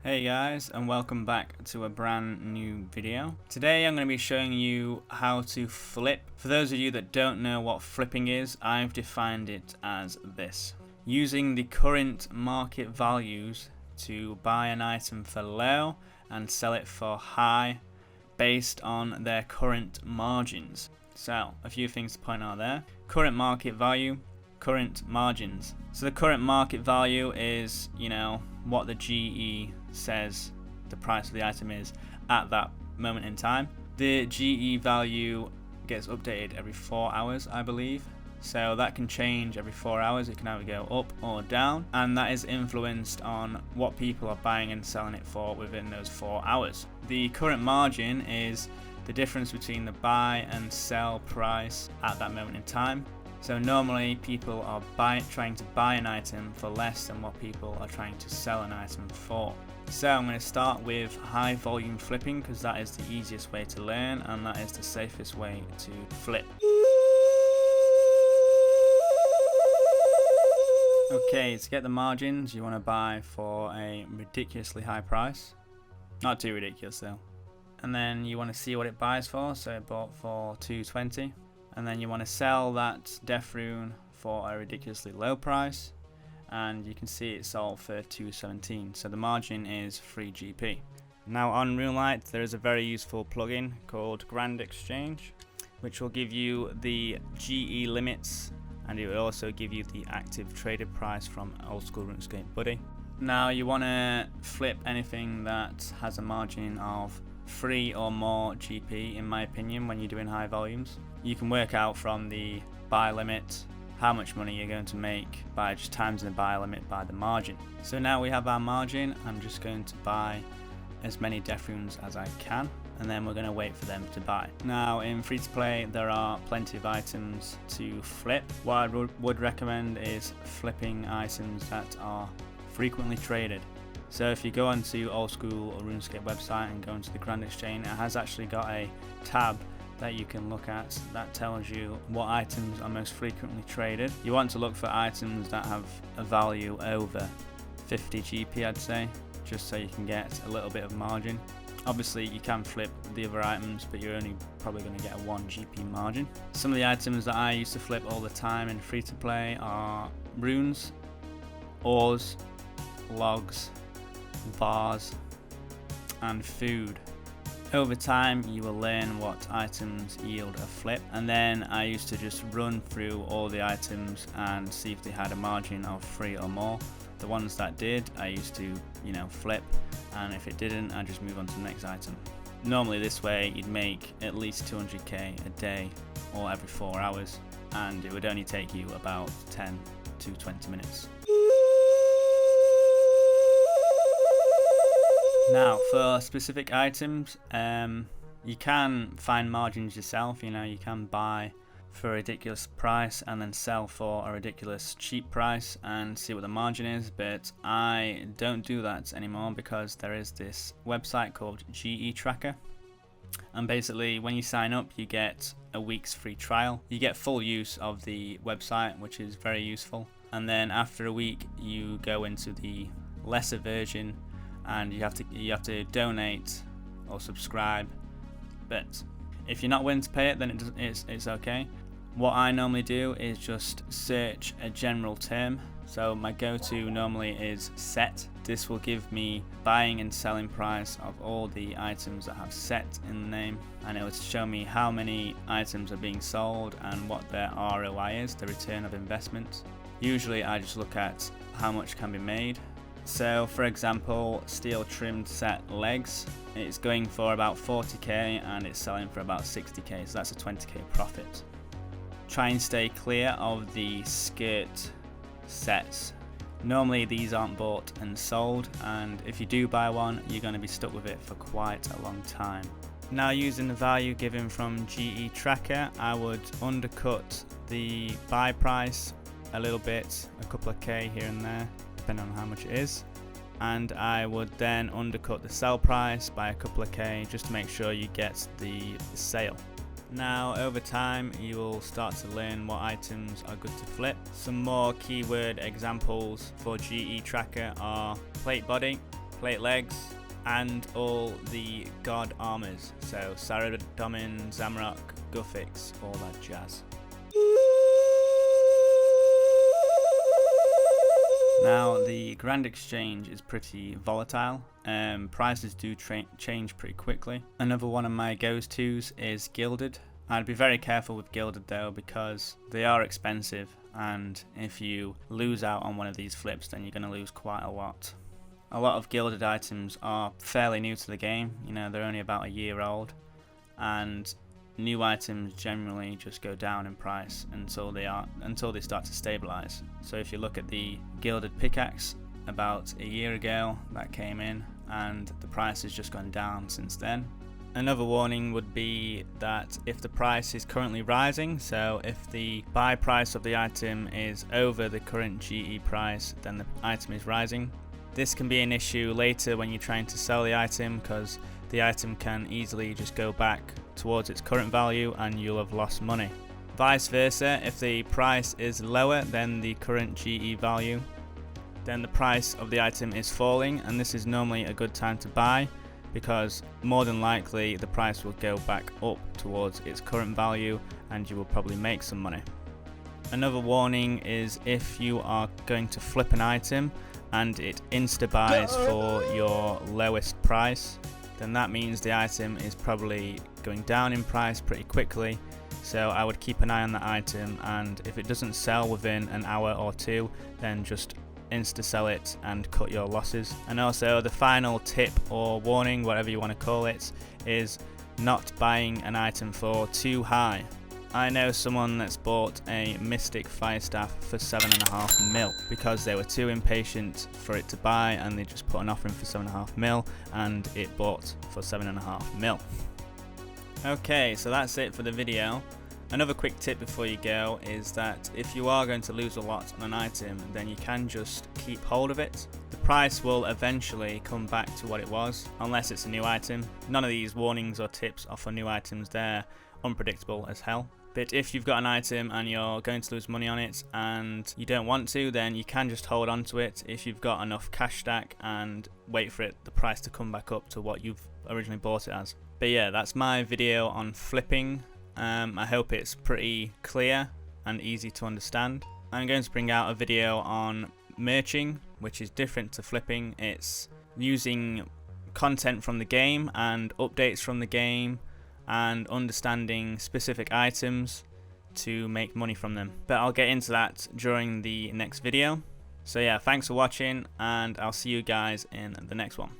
Hey guys, and welcome back to a brand new video. Today I'm going to be showing you how to flip. For those of you that don't know what flipping is, I've defined it as this. Using the current market values to buy an item for low and sell it for high based on their current margins. So, a few things to point out there. Current market value, current margins. So the current market value is, what the GE says the price of the item is at that moment in time. The GE value gets updated every 4 hours, I believe. So that can change every 4 hours. It can either go up or down, and that is influenced on what people are buying and selling it for within those 4 hours. The current margin is the difference between the buy and sell price at that moment in time. So normally people are trying to buy an item for less than what people are trying to sell an item for. So I'm going to start with high volume flipping because that is the easiest way to learn and that is the safest way to flip. Okay, to get the margins you want to buy for a ridiculously high price. Not too ridiculous though. And then you want to see what it buys for, so it bought for 220. And then you want to sell that Death Rune for a ridiculously low price, and you can see it sold for 217, so the margin is 3 GP. Now on RuneLite there is a very useful plugin called Grand Exchange, which will give you the GE limits, and it will also give you the active traded price from Old School RuneScape Buddy. Now you want to flip anything that has a margin of 3 or more GP, in my opinion, when you're doing high volumes. You can work out from the buy limit how much money you're going to make by just timesing the buy limit by the margin. So now we have our margin. I'm just going to buy as many Death Runes as I can, and then we're going to wait for them to buy. Now in free to play there are plenty of items to flip. What I would recommend is flipping items that are frequently traded. So if you go onto Old School or RuneScape website and go into the Grand Exchange, it has actually got a tab that you can look at that tells you what items are most frequently traded. You want to look for items that have a value over 50 GP, I'd say, just so you can get a little bit of margin. Obviously you can flip the other items, but you're only probably going to get a 1 GP margin. Some of the items that I used to flip all the time in free to play are runes, ores, logs, bars and food. Over time you will learn what items yield a flip, and then I used to just run through all the items and see if they had a margin of 3 or more. The ones that did I used to flip, and if it didn't I just move on to the next item. Normally this way you'd make at least 200k a day or every 4 hours, and it would only take you about 10 to 20 minutes. Now for specific items, you can find margins yourself. You can buy for a ridiculous price and then sell for a ridiculous cheap price and see what the margin is, but I don't do that anymore because there is this website called GE Tracker, and basically when you sign up you get a week's free trial. You get full use of the website, which is very useful, and then after a week you go into the lesser version and you have to donate or subscribe, but if you're not willing to pay it then it's okay. What I normally do is just search a general term. So my go-to normally is set. This will give me buying and selling price of all the items that have set in the name, and it will show me how many items are being sold and what their ROI is, the return of investment. Usually I just look at how much can be made. So for example, steel trimmed set legs, it's going for about 40k and it's selling for about 60k, so that's a 20k profit. Try and stay clear of the skirt sets. Normally these aren't bought and sold, and if you do buy one you're going to be stuck with it for quite a long time. Now using the value given from GE Tracker, I would undercut the buy price a little bit, a couple of K here and there, depending on how much it is, and I would then undercut the sell price by a couple of K just to make sure you get the sale. Now over time you will start to learn what items are good to flip. Some more keyword examples for GE Tracker are plate body, plate legs, and all the god armors, so Saradomin, Zamorak, Guthix, all that jazz. Now the Grand Exchange is pretty volatile, prices do change pretty quickly. Another one of my go-tos is Gilded. I'd be very careful with Gilded though, because they are expensive, and if you lose out on one of these flips then you're going to lose quite a lot. A lot of Gilded items are fairly new to the game, you know, they're only about a year old, and new items generally just go down in price until they start to stabilize. So if you look at the Gilded pickaxe, about a year ago that came in, and the price has just gone down since then. Another warning would be that if the price is currently rising, so if the buy price of the item is over the current GE price, then the item is rising. This can be an issue later when you're trying to sell the item, because the item can easily just go back towards its current value and you'll have lost money. Vice versa, if the price is lower than the current GE value, then the price of the item is falling, and this is normally a good time to buy, because more than likely the price will go back up towards its current value and you will probably make some money. Another warning is if you are going to flip an item and it insta buys for your lowest price, then that means the item is probably going down in price pretty quickly. So I would keep an eye on that item, and if it doesn't sell within an hour or two, then just insta sell it and cut your losses. And also the final tip or warning, whatever you want to call it, is not buying an item for too high. I know someone that's bought a Mystic Fire Staff for 7.5 mil because they were too impatient for it to buy, and they just put an offer in for 7.5 mil and it bought for 7.5 mil. Okay, so that's it for the video. Another quick tip before you go is that if you are going to lose a lot on an item, then you can just keep hold of it. The price will eventually come back to what it was, unless it's a new item. None of these warnings or tips are for new items, they're unpredictable as hell. But if you've got an item and you're going to lose money on it and you don't want to, then you can just hold on to it if you've got enough cash stack and wait for the price to come back up to what you've originally bought it as. But yeah, that's my video on flipping. I hope it's pretty clear and easy to understand. I'm going to bring out a video on merching, which is different to flipping. It's using content from the game and updates from the game and understanding specific items to make money from them. But I'll get into that during the next video. So yeah, thanks for watching, and I'll see you guys in the next one.